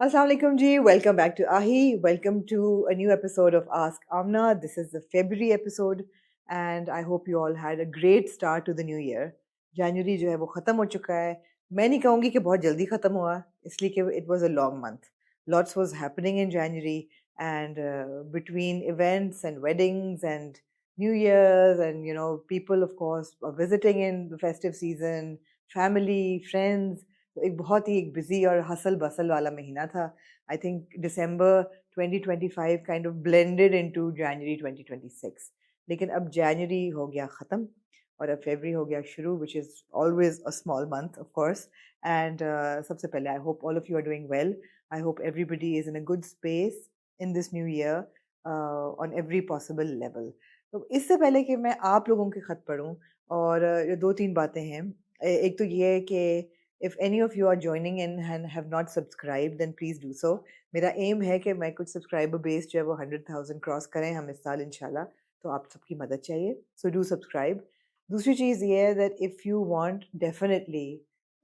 Assalamu alaikum ji. Welcome back to Ahi. Welcome to a new episode of Ask Amna. This is the February episode and I hope you all had a great start to the new year. January जो है वो ख़त्म हो चुका है. मैं नहीं कहूँगी कि बहुत जल्दी ख़त्म हुआ इसलिए कि it was a long month. Lots was happening in January and between events and weddings and New Year's and people of course are visiting in the festive season, family, friends. तो एक बहुत ही एक बिजी और hustle bustle वाला महीना था. I think December 2025 kind of blended into January 2026. लेकिन अब जनवरी हो गया ख़त्म और अब फरवरी हो गया शुरू, which is always a small month of course. And सबसे पहले I hope all of you are doing well. I hope everybody is in a good space in this new year on every possible level. तो इससे पहले कि मैं आप लोगों के ख़त पढ़ूँ और दो तीन बातें हैं. एक तो ये है कि if any of you are joining in and have not subscribed then please do so. मेरा एम है कि मैं कुछ सब्सक्राइबर बेस जो है वो 100,000 क्रॉस करें हम इस साल इंशाल्लाह. तो आप सबकी मदद चाहिए, सो डू सब्सक्राइब. दूसरी चीज़ ये है that if you want definitely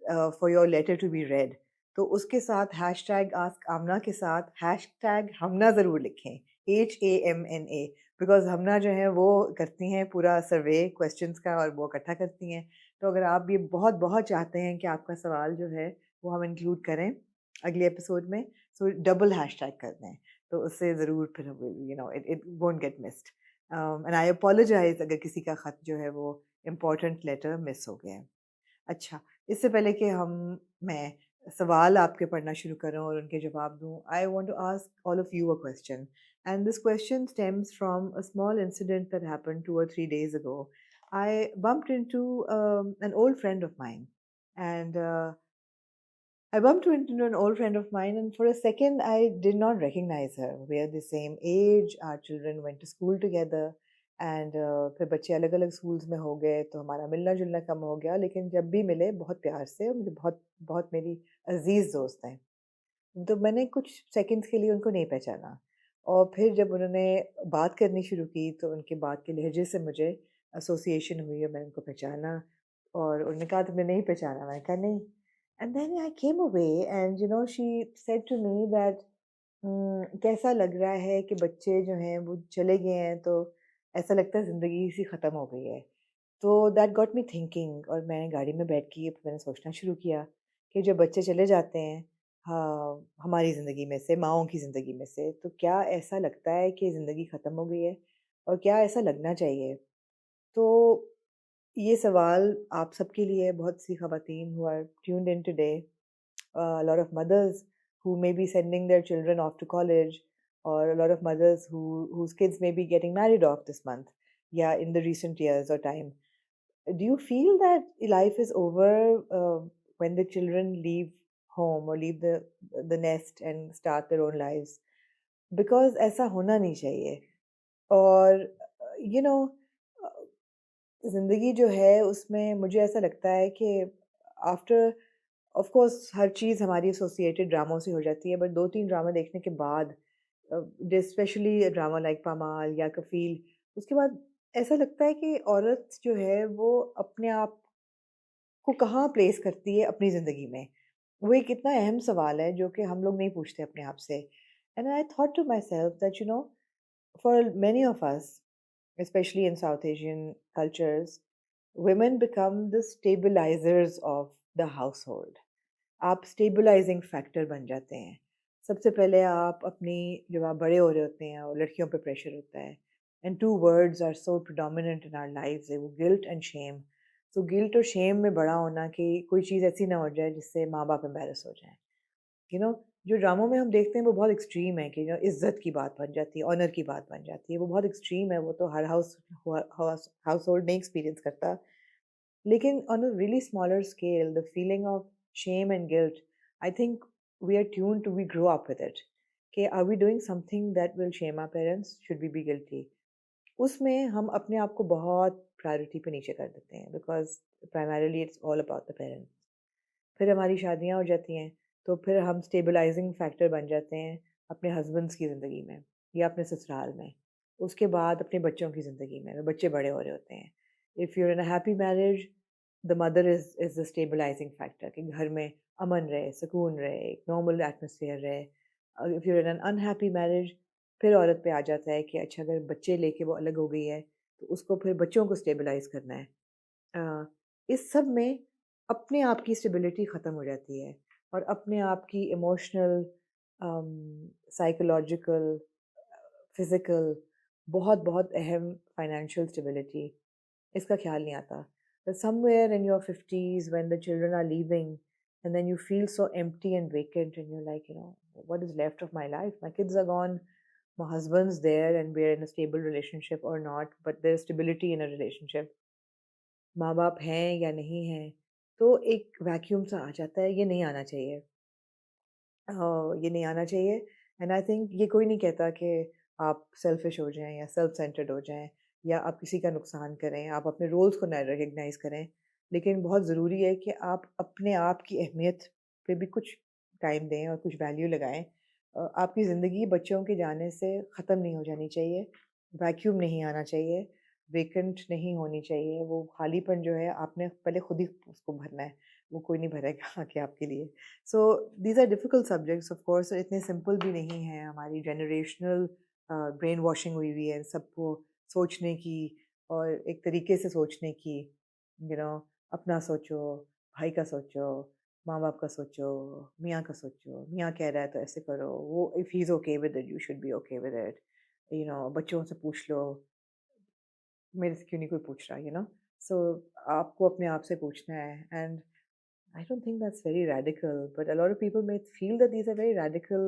for your letter to be read, तो उसके साथ हैशटैग आस्क आमना के साथ हैशटैग हमना ज़रूर लिखें, HAMNA. बिकॉज हमना जो है वो करती हैं पूरा सर्वे क्वेश्चंस का और वो इकट्ठा करती हैं. तो अगर आप ये बहुत बहुत चाहते हैं कि आपका सवाल जो है वो हम इंक्लूड करें अगले एपिसोड में, सो डबल हैशटैग कर दें. तो उससे ज़रूर फिर it it won't get missed. And I apologise अगर किसी का ख़त जो है वो इम्पोर्टेंट लेटर मिस हो गया है. अच्छा, इससे पहले कि मैं सवाल आपके पढ़ना शुरू करूं और उनके जवाब दूं, I want to ask all of you a question. And this question stems from a small incident that happened 2 or 3 days ago. I bumped into an old friend of mine, and and for a second, I did not recognize her. We are the same age. Our children went to school together, and फिर बच्चे अलग अलग schools में हो गए तो हमारा मिलना जुलना कम हो गया. लेकिन जब भी मिले बहुत प्यार से, और मुझे बहुत बहुत मेरी अजीज दोस्त हैं. तो मैंने कुछ सेकंड्स के लिए उनको नहीं पहचाना, और फिर जब उन्होंने बात करनी शुरू की तो उनके बात के लहजे से मुझे एसोसिएशन हुई और मैंने उनको पहचाना. और उन्होंने कहा तुमने नहीं पहचाना? मैंने कहा नहीं. And then I came away and she said to me that कैसा लग रहा है कि बच्चे जो हैं वो चले गए हैं, तो ऐसा लगता है ज़िंदगी सी ख़त्म हो गई है. तो दैट गॉट मी थिंकिंग, और मैंने गाड़ी में बैठ के मैंने सोचना शुरू किया कि जब बच्चे चले जाते हैं, हाँ, हमारी ज़िंदगी में से, माँओं की ज़िंदगी में से, तो क्या ऐसा लगता है कि ज़िंदगी ख़त्म हो गई है और क्या ऐसा लगना चाहिए? तो ये सवाल आप सबके लिए है, बहुत सी ख़वातीन who are tuned in today, a lot of mothers who may be sending their children off to college, or a lot of mothers whose kids may be getting married off this month, yeah, in the recent years or time. Do you feel that life is over when the children leave home or leave the nest and start their own lives? Because ऐसा होना नहीं चाहिए. और you know ज़िंदगी जो है उसमें मुझे ऐसा लगता है कि आफ्टर, ऑफ कोर्स हर चीज़ हमारी एसोसिएटेड ड्रामों से हो जाती है, बट 2-3 ड्रामा देखने के बाद, स्पेशली ड्रामा लाइक पामाल या कफील, उसके बाद ऐसा लगता है कि औरत जो है वो अपने आप को कहाँ प्लेस करती है अपनी ज़िंदगी में. वो एक इतना अहम सवाल है जो कि हम लोग नहीं पूछते अपने आप से. And I thought to myself that for many of us, especially in South Asian cultures, women become the stabilizers of the household. आप स्टेबलाइजिंग फैक्टर बन जाते हैं. सबसे पहले आप अपनी, जब आप बड़े हो रहे होते हैं और लड़कियों पे प्रेशर होता है, and two words are so predominant in our lives, वो guilt and shame. So guilt और शेम में बड़ा होना कि कोई चीज़ ऐसी ना हो जाए जिससे माँ बाप एम्बेरस हो जाए. यू नो जो ड्रामों में हम देखते हैं वो बहुत एक्सट्रीम है कि इज्जत की बात बन जाती है, ऑनर की बात बन जाती है. वो बहुत एक्सट्रीम है, वो तो हर हाउस होल्ड नहीं एक्सपीरियंस करता. लेकिन on a really smaller scale, the feeling of shame and guilt, I think we are tuned to, we grow up with it. कि are we doing something that will shame our parents? Should we be guilty? उसमें हम अपने आप को बहुत priority पे नीचे कर देते हैं, because primarily it's all about the parents. फिर हमारी शादियाँ हो जाती हैं तो फिर हम स्टेबलाइजिंग फैक्टर बन जाते हैं अपने हस्बैंड्स की ज़िंदगी में या अपने ससुराल में. उसके बाद अपने बच्चों की ज़िंदगी में, बच्चे बड़े हो रहे होते हैं. If you in a happy marriage, the mother is the stabilising factor कि घर में अमन रहे, सुकून रहे, एक नॉर्मल एटमॉस्फेयर रहे। If you are in an unhappy marriage, फिर औरत पे आ जाता है कि अच्छा अगर बच्चे लेके वो अलग हो गई है, तो उसको फिर बच्चों को स्टेबलाइज़ करना है। अ, इस सब में अपने आप की स्टेबिलिटी ख़त्म हो जाती है और अपने आप की इमोशनल, साइकोलॉजिकल, फिज़िकल बहुत-बहुत अहम फाइनेंशियल स्टेबिलिटी इसका ख़्याल नहीं आता। But somewhere in your 50s when the children are leaving and then you feel so empty and vacant and you're like, what is left of my life? My kids are gone, my husband's there and we're in a stable relationship or not, but there's stability in a relationship. माँ-बाप हैं या नहीं हैं, तो एक vacuum सा आ जाता है, ये नहीं आना चाहिए। ये नहीं आना चाहिए एंड आई थिंक ये कोई नहीं कहता कि आप सेल्फिश हो जाएँ या सेल्फ सेंटर्ड हो जाएँ या आप किसी का नुकसान करें, आप अपने रोल्स को ना रिकॉग्नाइज़ करें। लेकिन बहुत ज़रूरी है कि आप अपने आप की अहमियत पे भी कुछ टाइम दें और कुछ वैल्यू लगाएँ। आपकी ज़िंदगी बच्चों के जाने से ख़त्म नहीं हो जानी चाहिए, वैक्यूम नहीं आना चाहिए, वेकेंट नहीं होनी चाहिए। वो खालीपन जो है आपने पहले खुद ही उसको भरना है, वो कोई नहीं भरेगा आके आपके लिए। So these are difficult subjects of course, इतने सिंपल भी नहीं हैं। हमारी जनरेशनल ब्रेन वॉशिंग हुई हुई है सबको सोचने की और एक तरीके से सोचने की, अपना सोचो, भाई का सोचो, माँ बाप का सोचो, मियाँ का सोचो, मियाँ कह रहा है तो ऐसे करो, वो if he is okay with it you should be okay with it. बच्चों से पूछ लो, मेरे से क्यों नहीं कोई पूछ रहा, सो आपको अपने आप से पूछना है and I don't think that's very radical, but a lot of people may feel that these are very radical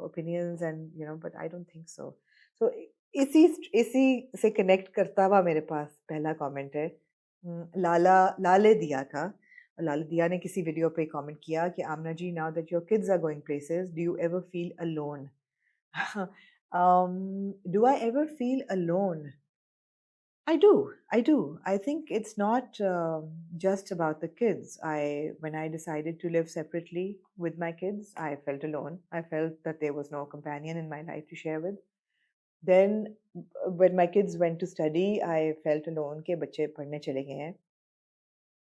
opinions, and but I don't think so. So इसी इसी से कनेक्ट करता हुआ मेरे पास पहला कमेंट है, लाले दिया का। लाले दिया ने किसी वीडियो पे कमेंट किया कि आमना जी, now that your kids are going places, do you ever feel alone? Do I ever feel alone? I do. I do. I think it's not just about the kids. When I decided to live separately with my kids, I felt alone. I felt that there was no companion in my life to share with. Then, when my kids went to study, I felt alone कि बच्चे पढ़ने चले गए हैं.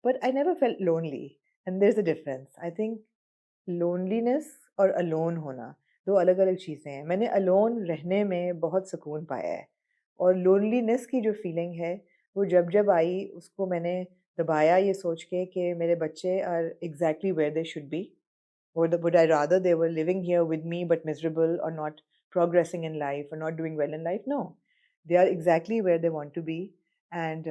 But I never felt lonely. And there's a difference. I think loneliness और alone होना दो अलग-अलग चीज़ें हैं। मैंने alone रहने में बहुत सुकून पाया है और loneliness की जो फीलिंग है, वो जब-जब आई उसको मैंने दबाया ये सोच के कि मेरे बच्चे are exactly where they should be. Would I rather they were living here with me but miserable or not progressing in life or not doing well in life? No. They are exactly where they want to be. And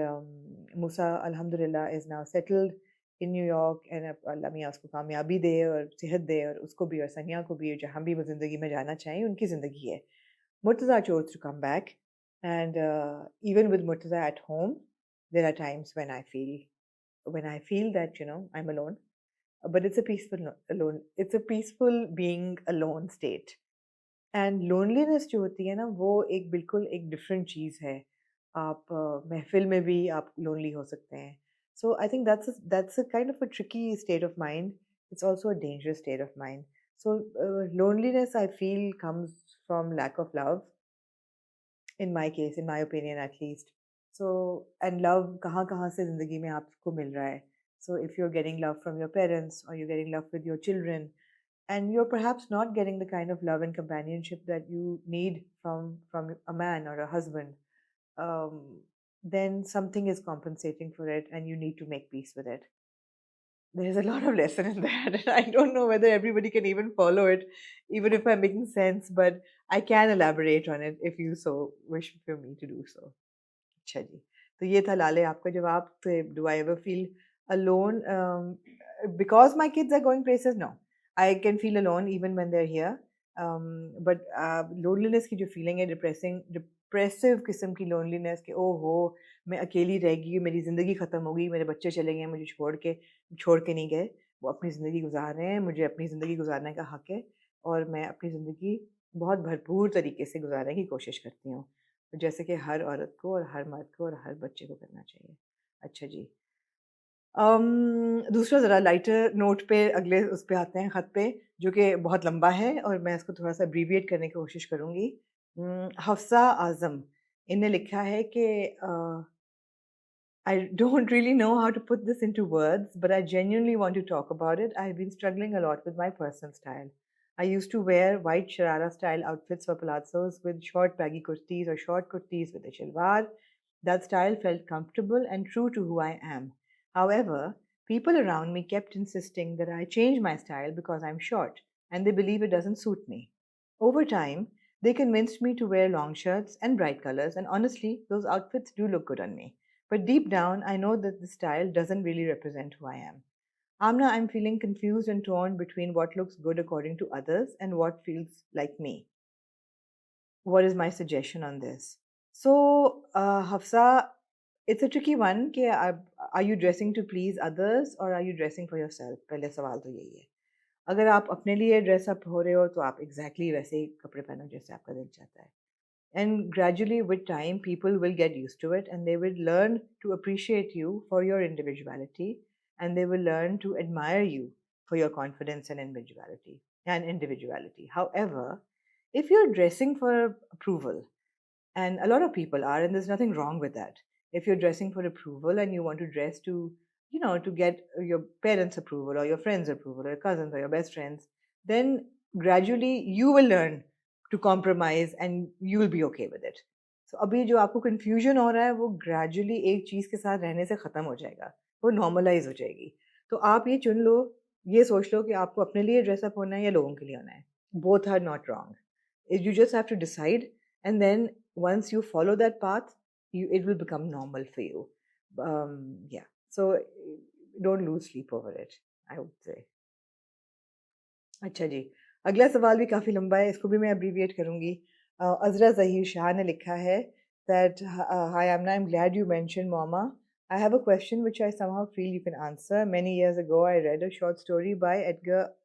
Musa, Alhamdulillah, is now settled in New York and अल्लाह मियाँ उसको कामयाबी दे और सेहत दे और उसको भी और सनिया को भी जहाँ भी वो ज़िंदगी में जाना चाहें उनकी ज़िंदगी है. Murtaza chose to come back and even with Murtaza at home, there are times when I feel that I'm alone, but it's a peaceful alone, it's a peaceful being alone state. And loneliness जो होती है ना वो एक बिल्कुल एक different चीज़ है। आप महफ़िल में भी आप लोनली हो सकते हैं। So I think that's a kind of a tricky state of mind, it's also a dangerous state of mind. So loneliness I feel comes from lack of love, in my case, in my opinion at least. So and love कहाँ-कहाँ से ज़िंदगी में आपको मिल रहा है। So if you are getting love from your parents और you are getting love with your children and you're perhaps not getting the kind of love and companionship that you need from a man or a husband, um, then something is compensating for it and you need to make peace with it. There's a lot of lesson in that and I don't know whether everybody can even follow it, even if I'm making sense, but I can elaborate on it if you so wish for me to do so. अच्छा जी, तो ये था लाले आपका जवाब। Do I ever feel alone because my kids are going places? No, I can feel alone even when they are here, but loneliness की जो feeling है, डिप्रेसिव किस्म की लोनलीनेस कि ओ हो मैं अकेली रह गई, मेरी ज़िंदगी ख़त्म हो गई, मेरे बच्चे चले गए मुझे छोड़ के नहीं गए, वो अपनी ज़िंदगी गुजार रहे हैं, मुझे अपनी ज़िंदगी गुजारने का हक़ है और मैं अपनी ज़िंदगी बहुत भरपूर तरीके से गुजारने की कोशिश करती हूँ, जैसे कि हर औरत को और हर मर्द को और हर बच्चे को करना चाहिए। अच्छा जी। दूसरा ज़रा लाइटर नोट पे अगले उस पे आते हैं ख़त पे, जो कि बहुत लंबा है और मैं इसको थोड़ा-सा एब्रीविएट करने की कोशिश करूँगी। हफ्सा आज़म, इन्हें लिखा है कि I don't really know how to put this into words, but I genuinely want to talk about it. I've been struggling a lot with my personal style. I used to wear white sharara style outfits or palazzos with short baggy kurtis or short kurtis with a shalwar. That style felt comfortable and true to who I am. However, people around me kept insisting that I change my style because I'm short, and they believe it doesn't suit me. Over time, they convinced me to wear long shirts and bright colors, and honestly, those outfits do look good on me. But deep down, I know that the style doesn't really represent who I am. Amna, I'm feeling confused and torn between what looks good according to others and what feels like me. What is my suggestion on this? So, Hafsa, it's a tricky one. कि are you dressing to please others or are you dressing for yourself? पहले सवाल तो यही है. अगर आप अपने लिए ड्रेस अप हो रहे हो तो आप एग्जैक्टली वैसे ही कपड़े पहनो जैसे आपका दिल चाहता है. And gradually, with time, people will get used to it and they will learn to appreciate you for your individuality and they will learn to admire you for your confidence and individuality. However, if you're dressing for approval, and a lot of people are, and there's nothing wrong with that. If you're dressing for approval and you want to dress to, to get your parents' approval or your friends' approval or your cousins or your best friends, then gradually you will learn to compromise and you will be okay with it. So अभी जो आपको confusion हो रहा है वो gradually एक चीज़ के साथ रहने से ख़त्म हो जाएगा, वो normalize हो जाएगी. तो आप ये चुन लो, ये सोच लो कि आपको अपने लिए dress up होना है या लोगों के लिए होना है. Both are not wrong. You just have to decide, and then once you follow that path, it will become normal for you. Yeah. So don't lose sleep over it, I would say. अच्छा जी, अगला सवाल भी काफ़ी लंबा है, इसको भी मैं abbreviate करूँगी. अज़रा ज़हीर शाह ने लिखा है that hi Amna, I'm glad you mentioned Mama. I have a question which I somehow feel you can answer. Many years ago, I read a short story by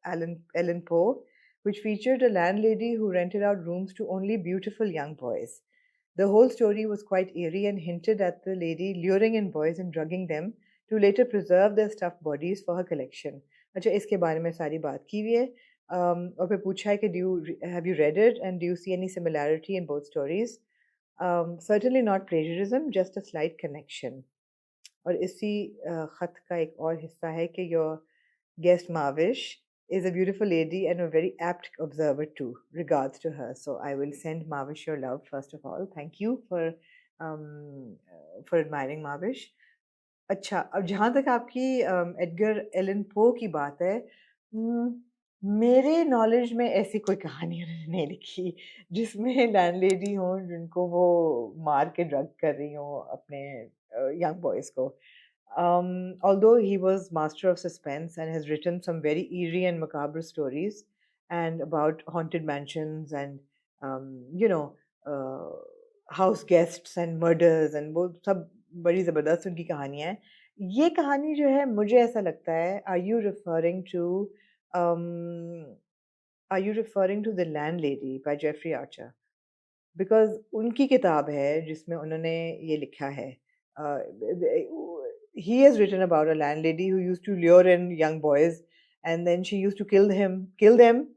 Allan Poe, which featured a landlady who rented out rooms to only beautiful young boys. The whole story was quite eerie and hinted at the lady luring in boys and drugging them to later preserve their stuffed bodies for her collection. अच्छा इसके बारे में सारी बात की हुई है. और फिर पूछा है कि have you read it and do you see any similarity in both stories? Certainly not plagiarism, just a slight connection. और इसी खत का एक और हिस्सा है कि your guest Mavish is a beautiful lady and a very apt observer too. Regards to her. So I will send Mavish your love first of all. Thank you for admiring Mavish. अच्छा, अब जहाँ तक आपकी Edgar Allan Poe की बात है, मेरे knowledge में ऐसी कोई कहानी उन्होंने नहीं लिखी जिसमें लैंडलेडी हों जिनको वो मार के ड्रग कर रही हों अपने young boys को. Although he was master of suspense and has written some very eerie and macabre stories and about haunted mansions and uh, house guests and murders and वो सब बड़ी ज़बरदस्त उनकी कहानियाँ हैं. ये कहानी जो है मुझे ऐसा लगता है, um, are you referring to The Landlady by Jeffrey Archer? Because उनकी किताब है जिसमें उन्होंने ये लिखा है. Uh, he has written about a landlady who used to lure in young boys and then she used to kill them.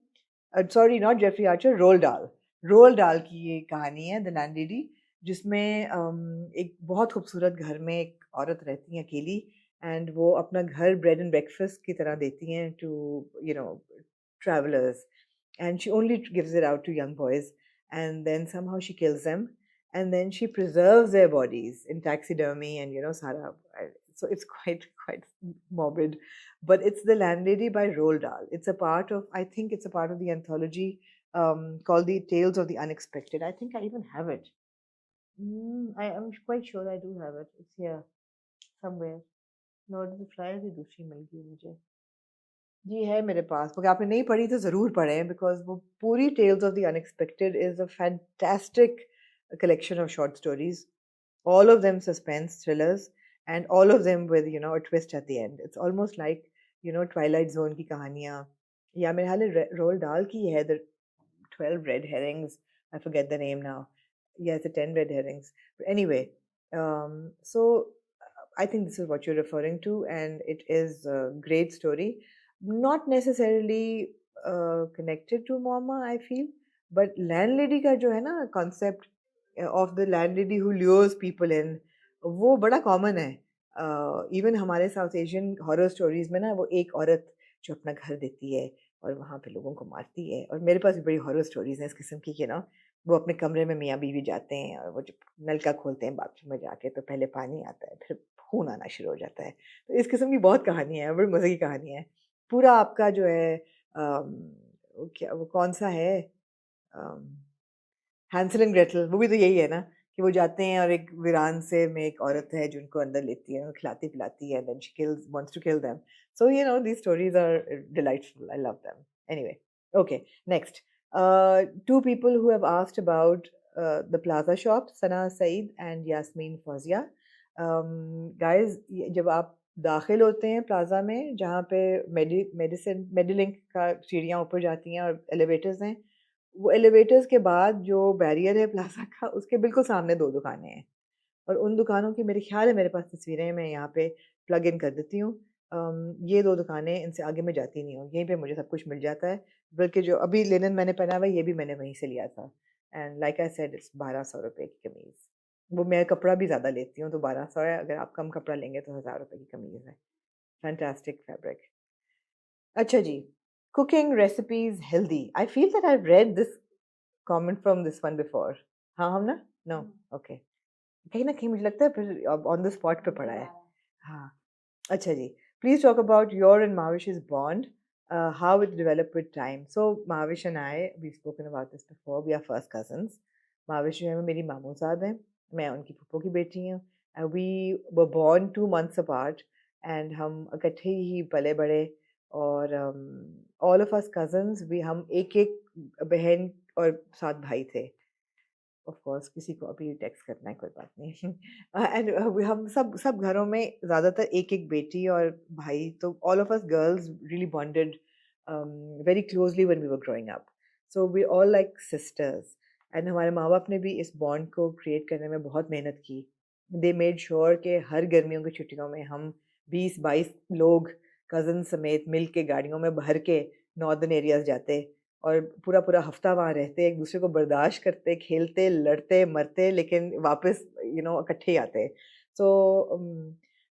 Sorry, not Jeffrey Archer, Roald Dahl. Roald Dahl की ये कहानी है द लैंडलेडी, जिसमें एक बहुत खूबसूरत घर में एक औरत रहती है अकेली एंड वो अपना घर ब्रेड एंड ब्रेकफास्ट की तरह देती हैं to travelers, and she only gives it out to young boys, and then somehow she kills them, and then she preserves their bodies in taxidermy and Sara. So it's quite morbid, but it's The Landlady by Roald Dahl. I think it's a part of the anthology called The Tales of the Unexpected. I think I even have it. I am quite sure I do have it. It's here somewhere. Lord of the Flies भी दूसरी मिल गई मुझे. जी है मेरे पास, मगर आपने नहीं पढ़ी तो ज़रूर पढ़ें बिकॉज़ वो पूरी Tales of the Unexpected is a fantastic collection of short stories, all of them suspense thrillers and all of them with a twist at the end. It's almost like Twilight Zone की कहानियाँ, या मेरे ख्याल है role Dahl की है the 12 red herrings. I forget the name now. Yeah, it's a 10 red herrings. But anyway, so I think this is what you're referring to, and it is a great story. Not necessarily connected to Mama, I feel, but landlady का जो है ना concept of the landlady who lures people in, वो बड़ा common है. Even हमारे south Asian horror stories में ना वो एक औरत जो अपना घर देती है और वहाँ पे लोगों को मारती है, और मेरे पास भी बड़ी हॉरर स्टोरीज हैं इस किस्म की कि ना वो अपने कमरे में मियाँ बीवी जाते हैं और वो जब नलका खोलते हैं बाथरूम में जाके तो पहले पानी आता है, फिर खून आना शुरू हो जाता है। तो इस किस्म की बहुत कहानियाँ हैं, बड़ी मज़े की कहानी है। पूरा आपका जो है वो कौन सा है, हैंसल एंड ग्रेटल, वो भी तो यही है ना कि वो जाते हैं और एक वीरान से में एक औरत है जो उनको अंदर लेती है और खिलाती पिलाती है, then she kills wants to kill them. So you know these stories are delightful, I love them. Anyway, okay, next, two people who have asked about the plaza shop, Sana Saeed and Yasmin Fawzia. Guys, जब आप दाखिल होते हैं plaza में जहाँ पे मेडिलिंक का सीढ़ियाँ ऊपर जाती हैं और एलिवेटर्स हैं, वो एलिवेटर्स के बाद जो बैरियर है प्लाजा का उसके बिल्कुल सामने दो दुकानें हैं, और उन दुकानों की मेरे ख्याल है मेरे पास तस्वीरें हैं, मैं यहाँ पे प्लग इन कर देती हूँ। ये दो दुकानें, इनसे आगे मैं जाती नहीं हूँ, यहीं पे मुझे सब कुछ मिल जाता है। बल्कि जो अभी लिनन मैंने पहना हुआ है ये भी मैंने वहीं से लिया था, and like I said it's 1200 रुपये की कमीज़। वो मैं कपड़ा भी ज़्यादा लेती हूँ तो 1200 है, अगर आप कम कपड़ा लेंगे तो 1000 रुपये की कमीज़ है। Fantastic fabric. अच्छा जी, cooking recipes healthy, I feel that I read this comment from this one before. हाँ हम ना, नो, ओके, कहीं ना कहीं मुझे लगता है फिर ऑन द स्पॉट पे पड़ा है। हाँ, अच्छा जी, please talk about your and माविश's bond, how it developed with time. So Mavish and I, we've spoken about this before, we are first cousins. Mavish जो है वो मेरी मामूज़ाद है, मैं उनकी फूफो की बेटी हूँ, and we were born 2 months apart, and हम इकट्ठे ही पले बड़े, और all of us cousins, we हम एक एक बहन और 7 भाई थे। ऑफ कोर्स किसी को अभी टेक्स्ट करना है कोई बात नहीं। एंड हम सब सब घरों में ज़्यादातर एक एक बेटी और भाई, तो all of us girls really bonded very closely when we were growing up, so we all like sisters. And हमारे माँ बाप ने भी इस बॉन्ड को क्रिएट करने में बहुत मेहनत की। दे मेड श्योर कि हर गर्मियों की छुट्टियों में हम 20-22 लोग कज़न समेत मिल के गाड़ियों में भर के नॉर्दर्न एरियाज जाते, और पूरा पूरा हफ्ता वहाँ रहते, एक दूसरे को बर्दाश्त करते, खेलते, लड़ते, मरते, लेकिन वापस इकट्ठे ही आते। सो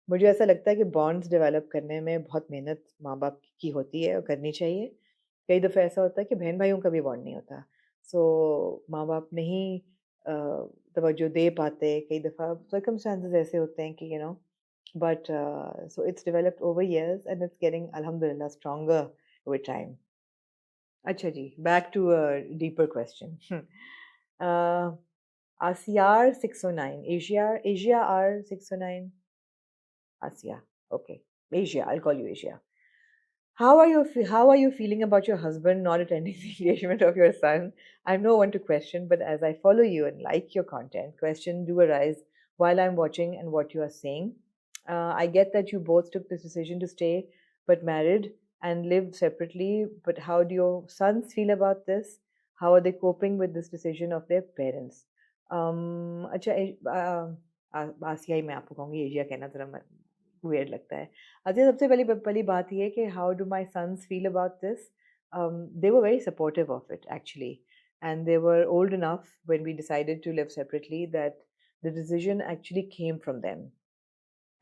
मुझे ऐसा लगता है कि बॉन्ड्स डेवलप करने में बहुत मेहनत माँ बाप की होती है और करनी चाहिए। कई दफ़ा ऐसा होता है कि बहन भाइयों का भी बॉन्ड नहीं होता, सो माँ बाप नहीं तवज्जो दे पाते, कई दफ़ा सर्कमस्टांसेस ऐसे होते हैं कि but so it's developed over years and it's getting alhamdulillah stronger with time. अच्छा जी, back to a deeper question. uh, ASIAR 609, Asia R 609, Asia. Okay, Asia. I'll call you Asia. How are you feeling about your husband not attending the engagement of your son? I'm no one to question, but as I follow you and like your content, questions do arise while I'm watching and what you are saying. I get that you both took this decision to stay but married and live separately, but how do your sons feel about this? How are they coping with this decision of their parents? अच्छा, आसिया ही मैं आपको कहूँगी, Asia कहना ज़रा weird लगता है। अच्छा, सबसे पहली बात ये है कि how do my sons feel about this? They were very supportive of it actually, and they were old enough when we decided to live separately that the decision actually came from them.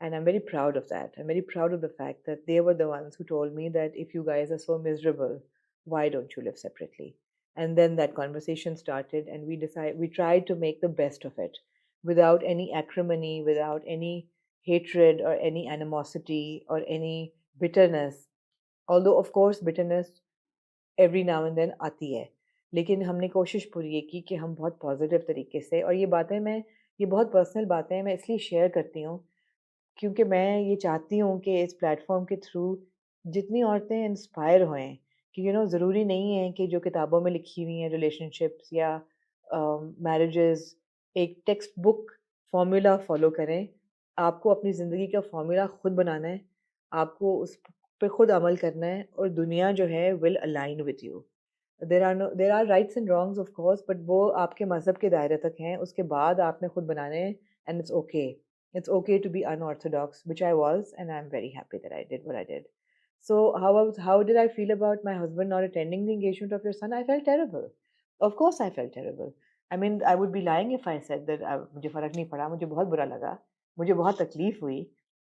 And I'm very proud of that. I'm very proud of the fact that they were the ones who told me that if you guys are so miserable, why don't you live separately? And then that conversation started, and we tried to make the best of it without any acrimony, without any hatred or any animosity or any bitterness. Although, of course, bitterness every now and then आती है, लेकिन हमने कोशिश पूरी ये की कि हम बहुत पॉजिटिव तरीके से, और ये बहुत पर्सनल बातें हैं, मैं इसलिए शेयर करती हूँ क्योंकि मैं ये चाहती हूँ कि इस प्लेटफॉर्म के थ्रू जितनी औरतें इंस्पायर होएं कि ज़रूरी नहीं है कि जो किताबों में लिखी हुई हैं रिलेशनशिप्स या मैरिजेस एक टेक्स्ट बुक फार्मूला फॉलो करें। आपको अपनी ज़िंदगी का फार्मूला खुद बनाना है, आपको उस पे खुद अमल करना है, और दुनिया जो है will align with you. There are rights and wrongs of course, but वो आपके मज़हब के दायरे तक हैं, उसके बाद आपने खुद बनाने हैं, and it's okay. It's okay to be unorthodox, which I was, and I'm very happy that I did what I did. So, how did I feel about my husband not attending the engagement of your son? I felt terrible. Of course, I felt terrible. I mean, I would be lying if I said that मुझे फ़र्क नहीं पड़ा, मुझे बहुत बुरा लगा, मुझे बहुत तकलीफ़ हुई,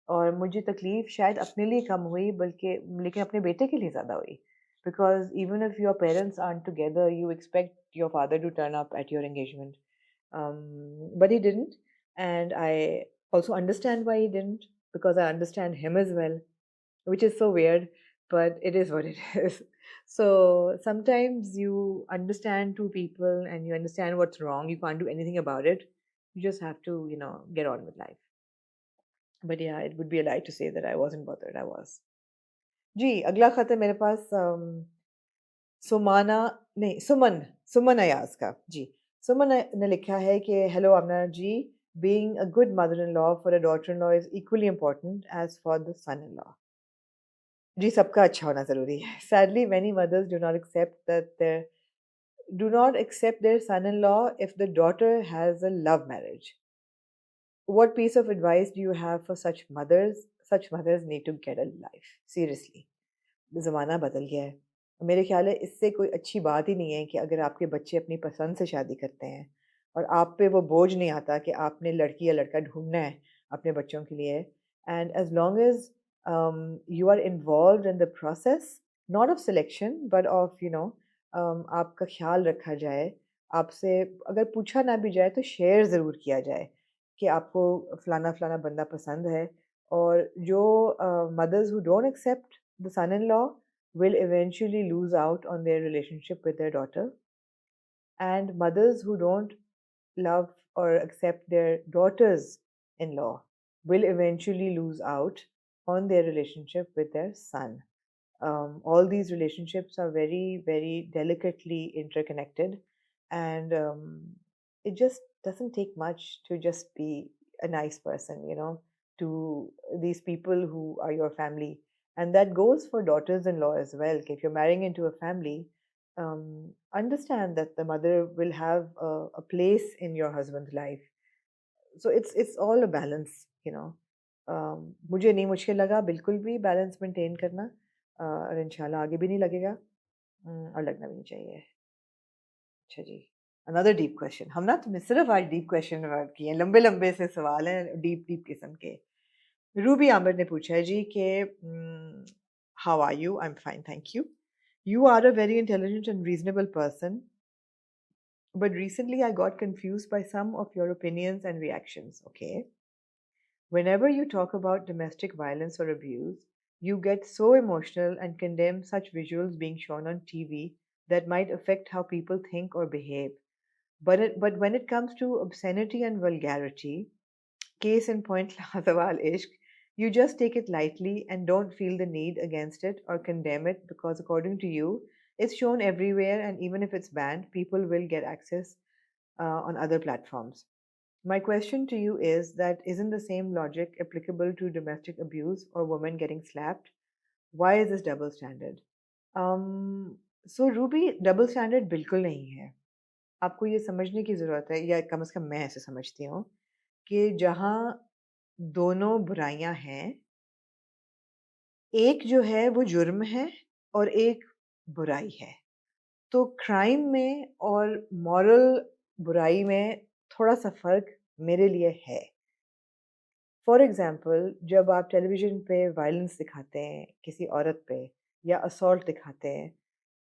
और मुझे तकलीफ शायद अपने लिए कम हुई बल्कि लेकिन अपने बेटे के लिए ज़्यादा हुई, because even if your parents are together you expect your father to turn up at your engagement, but he didn't, and I also understand why he didn't, because I understand him as well, which is so weird, but it is what it is. So sometimes you understand two people and you understand what's wrong. You can't do anything about it. You just have to, get on with life. But yeah, it would be a lie to say that I wasn't bothered. I was. जी अगला खत है मेरे पास सुमाना नहीं सुमन सुमन अयाज का जी। सुमन ने लिखा है कि hello Amna ji, being a good mother-in-law for a daughter-in-law is equally important as for the son-in-law. जी सबका अच्छा होना ज़रूरी है. Sadly, many mothers do not accept their son-in-law if the daughter has a love marriage. What piece of advice do you have for such mothers? Such mothers need to get a life. Seriously. ज़माना बदल गया है. मेरे ख्याल है इससे कोई अच्छी बात ही नहीं है कि अगर आपके बच्चे अपनी पसंद से शादी करते हैं और आप पे वो बोझ नहीं आता कि आपने लड़की या लड़का ढूंढना है अपने बच्चों के लिए. And as long as you are involve in the process, not of selection but of आपका ख्याल रखा जाए, आपसे अगर पूछा ना भी जाए तो शेयर ज़रूर किया जाए कि आपको फ़लाना फ़लाना बंदा पसंद है. और जो mothers who don't accept the son-in-law will eventually lose out on their relationship with their daughter, and mothers who don't love or accept their daughters-in-law will eventually lose out on their relationship with their son. All these relationships are very, very delicately interconnected, and it just doesn't take much to just be a nice person, to these people who are your family. And that goes for daughters-in-law as well. If you're marrying into a family, understand that the mother will have a place in your husband's life. So it's all a balance. मुझे नहीं मुश्किल लगा बिल्कुल भी balance maintain करना, और इंशाल्लाह आगे भी नहीं लगेगा, और लगना भी नहीं चाहिए. अच्छा जी, अनदर डीप क्वेश्चन. हम ना सिर्फ आज डीप क्वेश्चन किए हैं, लंबे लंबे से सवाल हैं डीप डीप किस्म के. रूबी आमिर ने पूछा है जी कि how are you? I am fine thank you. You are a very intelligent and reasonable person, but recently I got confused by some of your opinions and reactions. Okay. Whenever you talk about domestic violence or abuse, you get so emotional and condemn such visuals being shown on TV that might affect how people think or behave. But when it comes to obscenity and vulgarity, case in point Lazawal Ishq, you just take it lightly and don't feel the need against it or condemn it because, according to you, it's shown everywhere, and even if it's banned, people will get access on other platforms. My question to you is that isn't the same logic applicable to domestic abuse or women getting slapped? Why is this double standard? So Ruby, double standard बिल्कुल नहीं है. आपको ये समझने की ज़रूरत है, या कम से कम मैं ऐसे समझती हूँ कि जहाँ दोनों बुराइयां हैं, एक जो है वो जुर्म है और एक बुराई है. तो क्राइम में और मॉरल बुराई में थोड़ा सा फ़र्क मेरे लिए है. फॉर एग्ज़ाम्पल, जब आप टेलीविज़न पे वायलेंस दिखाते हैं किसी औरत पे या असॉल्ट दिखाते हैं,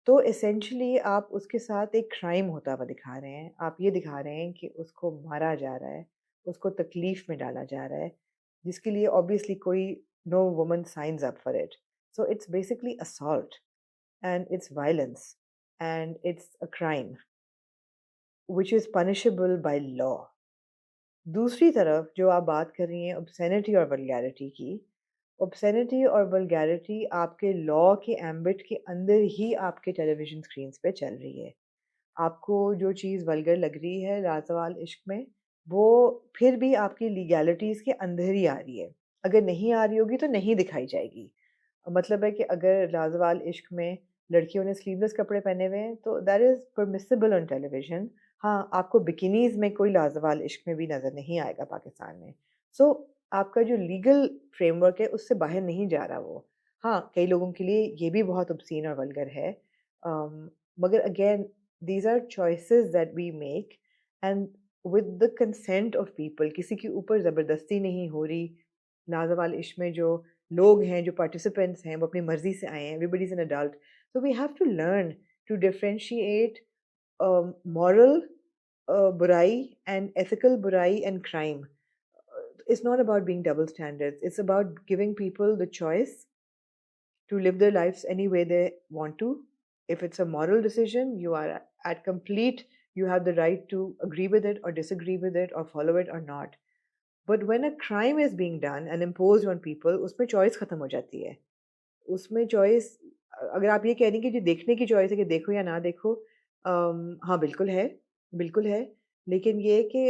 तो एसेंशियली आप उसके साथ एक क्राइम होता हुआ दिखा रहे हैं. आप ये दिखा रहे हैं कि उसको मारा जा रहा है, उसको तकलीफ़ में डाला जा रहा है, जिसके लिए ऑब्वियसली कोई no woman signs up for it. So it's basically assault and it's violence and it's a crime which is punishable by law. दूसरी तरफ जो आप बात कर रही हैं ऑब्सैनिटी और वल्गैरिटी की, ऑब्सैनिटी और वल्गैरिटी आपके लॉ के एम्बिट के अंदर ही आपके टेलीविज़न स्क्रीन्स पे चल रही है. आपको जो चीज़ वल्गर लग रही है लाज़वाल इश्क में, वो फिर भी आपकी लीगैलिटीज़ के अंदर ही आ रही है. अगर नहीं आ रही होगी तो नहीं दिखाई जाएगी. मतलब है कि अगर लाज़वाल इश्क में लड़कियों ने स्लीवलेस कपड़े पहने हुए हैं तो that is permissible on television. हाँ, आपको बिकिनीज़ में कोई लाज़वाल इश्क में भी नज़र नहीं आएगा पाकिस्तान में. सो आपका जो लीगल फ्रेमवर्क है उससे बाहर नहीं जा रहा वो. हाँ, कई लोगों के लिए ये भी बहुत ऑब्सीन और वल्गर है. मगर again, these are choices that we make, and with the consent of people. किसी के ऊपर ज़बरदस्ती नहीं हो रही, लाजवाल इश्क में जो लोग हैं, जो पार्टिसिपेंट्स हैं, वो अपनी मर्जी से आए हैं. Everybody is an adult, so we have to learn to differentiate moral burai and ethical burai and crime. It's not about being double standards. It's about giving people the choice to live their lives any way they want to. If it's a moral decision, you are at complete, you have the right to agree with it or disagree with it or follow it or not. But when a crime is being done and imposed on people, उसमें choice खत्म हो जाती है. उसमें choice, अगर आप ये कह रही हैं कि जो देखने की choice है कि देखो या ना देखो, हाँ बिल्कुल है, लेकिन ये कि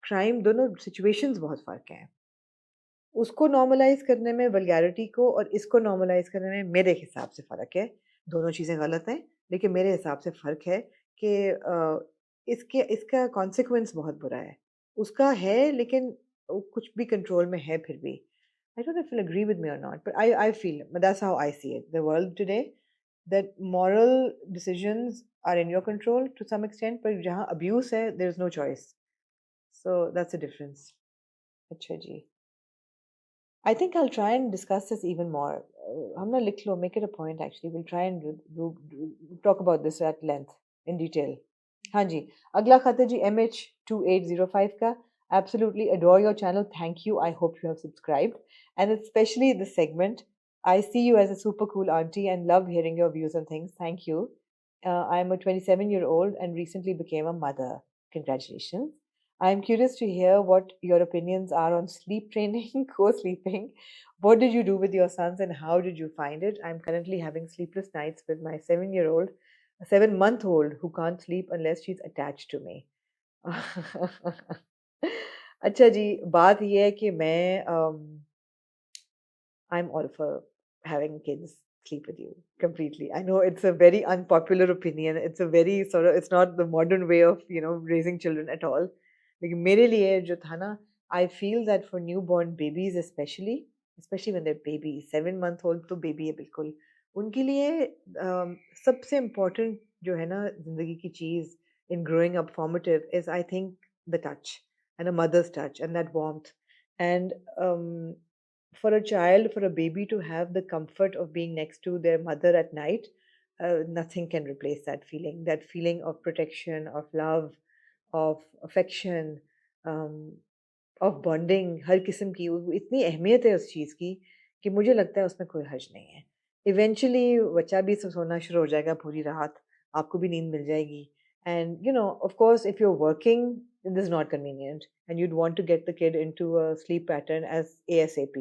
crime दोनों situations बहुत फ़र्क हैं. उसको नॉर्मलाइज़ करने में वल्गैरिटी को और इसको नॉर्मलाइज़ करने में मेरे हिसाब से फ़र्क है. दोनों चीज़ें गलत हैं, लेकिन मेरे हिसाब से फ़र्क है कि इसका कॉन्सिक्वेंस बहुत बुरा है. उसका है लेकिन कुछ भी कंट्रोल में है फिर भी. I don't know if you'll agree with me or not, but I feel, but that's how I see it. The world today, that moral decisions are in your control to some extent, but जहाँ abuse है, there's no choice. So that's the difference. अच्छा जी. I think I'll try and discuss this even more. Hamna likh lo, make it a point actually. We'll try and talk about this at length, in detail. हाँ जी, अगला खत है जी MH2805 का. Absolutely adore your channel. Thank you. I hope you have subscribed. And especially this segment. I see you as a super cool auntie and love hearing your views on things. Thank you. I'm a 27-year-old and recently became a mother. Congratulations. I'm curious to hear what your opinions are on sleep training, co-sleeping. What did you do with your sons and how did you find it? I'm currently having sleepless nights with my 7-year-old, a 7-month-old who can't sleep unless she's attached to me. अच्छा जी, बात ये है कि मैं I'm all for having kids sleep with you completely. I know it's a very unpopular opinion. It's a very sort of, it's not the modern way of, raising children at all. Like मेरे लिए जो था ना, I feel that for newborn babies especially when they're babies, 7-month-old तो baby है बिल्कुल. उनके लिए सबसे important जो है ना जिंदगी की चीज in growing up formative is I think the touch and a mother's touch and that warmth. And for a child, for a baby to have the comfort of being next to their mother at night, nothing can replace that feeling of protection, of love, of affection, um, of bonding. हर किस्म की इतनी अहमियत है उस चीज़ की कि मुझे लगता है उसमें कोई हर्ज नहीं है. Eventually बच्चा भी सोना शुरू हो जाएगा पूरी रात, आपको भी नींद मिल जाएगी. And of course, if you're working, this is not convenient, and you'd want to get the kid into a sleep pattern as ASAP.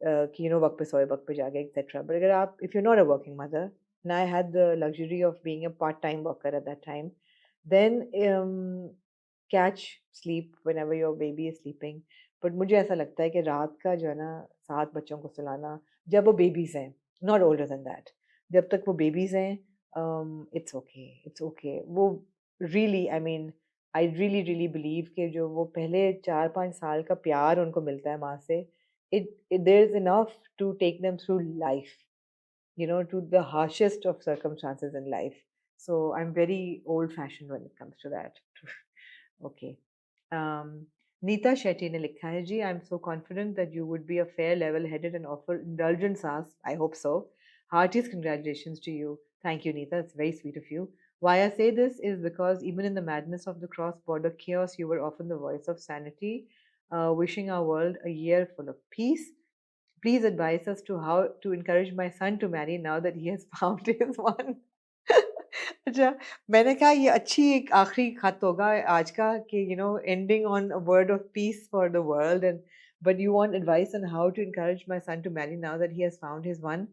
कि वक्त पे सोए वक्त पे जागे etc. But अगर आप if you're not a working mother, and I had the luxury of being a part-time worker at that time, then catch sleep whenever your baby is sleeping. But मुझे ऐसा लगता है कि रात का जो है ना 7 बच्चों को सुलाना जब वो babies हैं, not older than that, जब तक वो babies हैं, it's okay. वो really, I mean, I really believe कि जो वो पहले 4-5 साल का प्यार उनको मिलता है माँ से, there's enough to take them through life, to the harshest of circumstances in life. So I'm very old fashioned when it comes to that. Okay. Neeta Shetty ne likha hai ji, I'm so confident that you would be a fair, level-headed and offer indulgent sass. I hope so. Heartiest congratulations to you. Thank you, Neeta. It's very sweet of you. Why I say this is because even in the madness of the cross-border chaos, you were often the voice of sanity, wishing our world a year full of peace. Please advise us to how to encourage my son to marry now that he has found his one. अच्छा, मैंने कहा ये अच्छी एक आखिरी खत होगा आज का कि ending on a word of peace for the world, and but you want advice on how to encourage my son to marry now that he has found his one.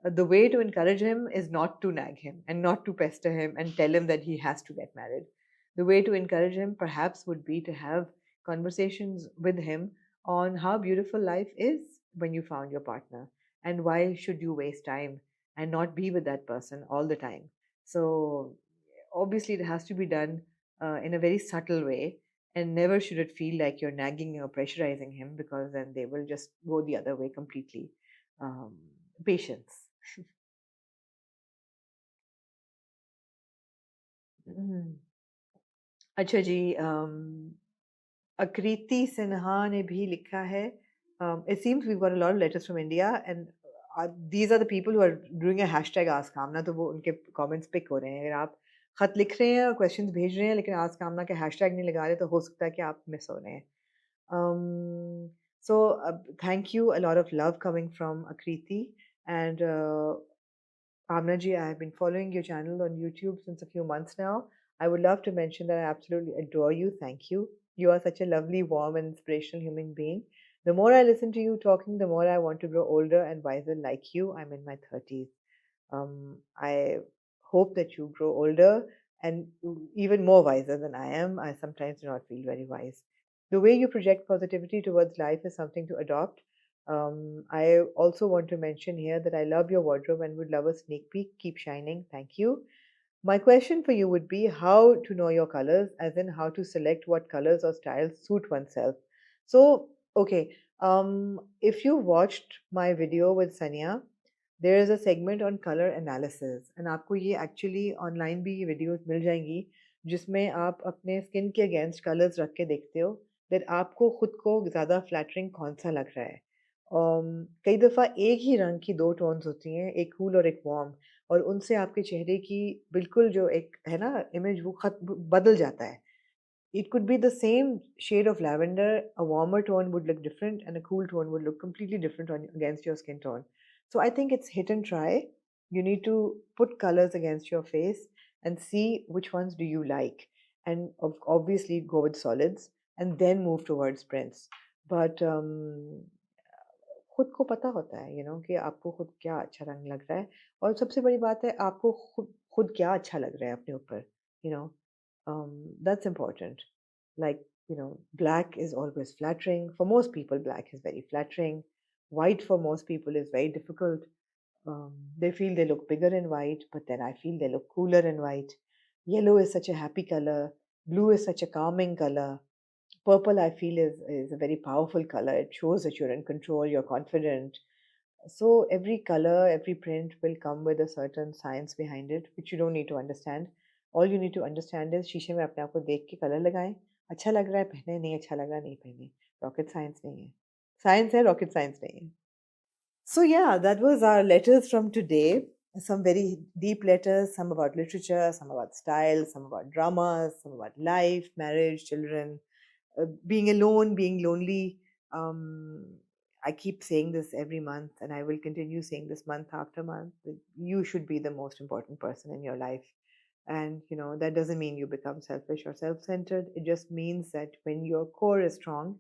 The way to encourage him is not to nag him and not to pester him and tell him that he has to get married. The way to encourage him perhaps would be to have conversations with him on how beautiful life is when you found your partner, and why should you waste time and not be with that person all the time. So obviously it has to be done in a very subtle way, and never should it feel like you're nagging or pressurizing him, because then they will just go the other way completely. Patience. अच्छा जी, अकृति सिन्हा ने भी लिखा है, It seems we've got a lot of letters from India, and these are the people who are doing a hashtag Ask Amna, तो वो उनके comments pick हो रहे हैं. अगर आप खत लिख रहे हैं और questions भेज रहे हैं लेकिन Ask Amna के hashtag नहीं लगा रहे तो हो सकता है कि आप miss हो रहे हैं. So thank you. A lot of love coming from Akriti and Amna ji. I have been following your channel on YouTube since a few months now. I would love to mention that I absolutely adore you. Thank you. You are such a lovely, warm, and inspirational human being. The more I listen to you talking, the more I want to grow older and wiser like you. I'm in my 30s. I hope that you grow older and even more wiser than I am. I sometimes do not feel very wise. The way you project positivity towards life is something to adopt. I also want to mention here that I love your wardrobe and would love a sneak peek. Keep shining. Thank you. My question for you would be how to know your colors, as in how to select what colors or styles suit oneself. So, okay, if you watched my video with Sanya, there is a segment on color analysis, and आपको ये actually online भी ये videos मिल जाएंगी जिसमें आप अपने skin के against colors रख के देखते हो that आपको खुद को ज़्यादा flattering कौन सा लग रहा है. कई दफ़ा एक ही रंग की दो टोन्स होती हैं, एक कूल और एक वार्म, और उनसे आपके चेहरे की बिल्कुल जो एक है ना इमेज वो बदल जाता है. It could be the same shade of lavender. A warmer tone would look different, and a cool tone would look completely different against your skin tone. So I think it's hit and try. You need to put colors against your face and see which ones do you like, and obviously go with solids, and then move towards prints. But खुद को पता होता है कि आपको खुद क्या अच्छा रंग लग रहा है, और सबसे बड़ी बात है आपको खुद खुद क्या अच्छा लग रहा है अपने ऊपर. you know that's important. Like, black is always flattering. For most people, black is very flattering. White for most people is very difficult. They feel they look bigger in white, but then I feel they look cooler in white. Yellow is such a happy color. Blue is such a calming color. Purple, I feel, is a very powerful color. It shows that you're in control, you're confident. So every color, every print will come with a certain science behind it, which you don't need to understand. All you need to understand is शीशे में अपने आप को देख के colour लगाएं. अच्छा लग रहा है पहने, नहीं अच्छा लग रहा नहीं पहने. Rocket science नहीं है. Science है, rocket science नहीं है. So yeah, that was our letters from today. Some very deep letters, some about literature, some about style, some about dramas, some about life, marriage, children, being alone, being lonely. Um, I keep saying this every month, and I will continue saying this month after month. That you should be the most important person in your life. And that doesn't mean you become selfish or self-centered. It just means that when your core is strong,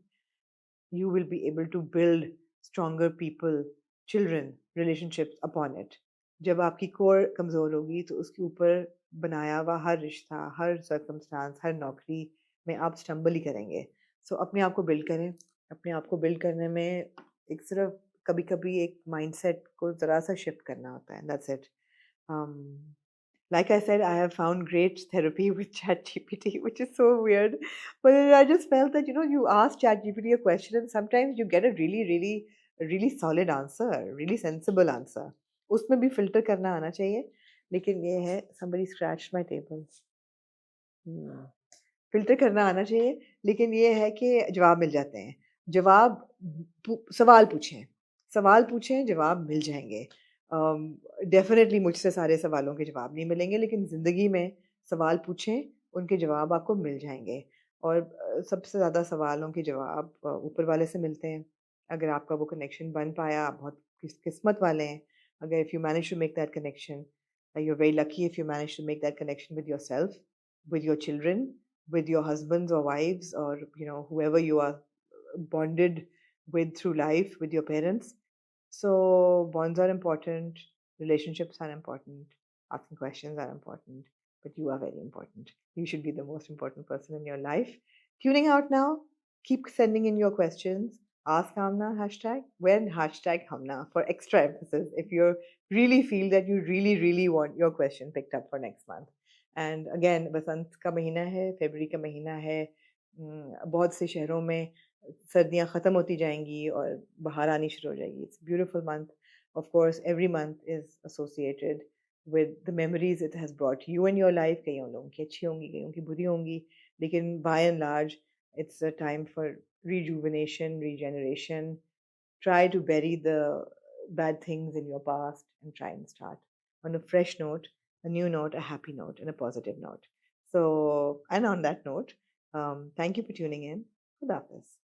you will be able to build stronger people, children, relationships upon it. जब आपकी core कमज़ोर होगी तो उसके ऊपर बनाया हुआ हर रिश्ता, हर सर्कमस्टांस, हर नौकरी में आप स्टम्बल ही करेंगे. सो अपने आप को बिल्ड करें. अपने आप को बिल्ड करने में एक सिर्फ कभी-कभी एक माइंडसेट को ज़रा सा शिफ्ट करना होता है. That's it. Like I said, I have found great therapy with ChatGPT, which is so weird. But I just felt that, you ask ChatGPT a question and sometimes you get a really, really, really solid answer, really sensible answer. उसमें भी filter करना आना चाहिए. लेकिन ये है, somebody scratched my table. Filter करना आना चाहिए, लेकिन ये है कि जवाब मिल जाते हैं. सवाल पूछें, जवाब मिल जाएंगे. डेफिनेटली मुझसे सारे सवालों के जवाब नहीं मिलेंगे, लेकिन ज़िंदगी में सवाल पूछें, उनके जवाब आपको मिल जाएंगे. और सबसे ज़्यादा सवालों के जवाब ऊपर वाले से मिलते हैं. अगर आपका वो कनेक्शन बन पाया, आप बहुत किस्मत वाले हैं. अगर if you manage to make that connection, you are very lucky if you manage to make that connection with yourself, with your children, with your husbands or wives, or whoever you are bonded with through life, with your parents. So bonds are important, relationships are important, asking questions are important, but you are very important. You should be the most important person in your life. Tuning out now, keep sending in your questions. Ask Hamna hashtag, when hashtag Hamna for extra emphasis if you really feel that you really, really want your question picked up for next month. And again Basant का महीना है, फरवरी का महीना है. बहुत से शहरों में सर्दियाँ ख़त्म होती जाएंगी और बाहर आनी शुरू हो जाएगी. It's beautiful month. Of course every month is associated with the memories it has brought you in your life. कईयों लोगों की अच्छी होंगी, कईयों की बुरी होंगी, लेकिन by and large it's a time for rejuvenation, regeneration, try to bury the bad things in your past and try and start on a fresh note, a new note, a happy note, and a positive note. So, and on that note, thank you for tuning in. Khuda Hafiz.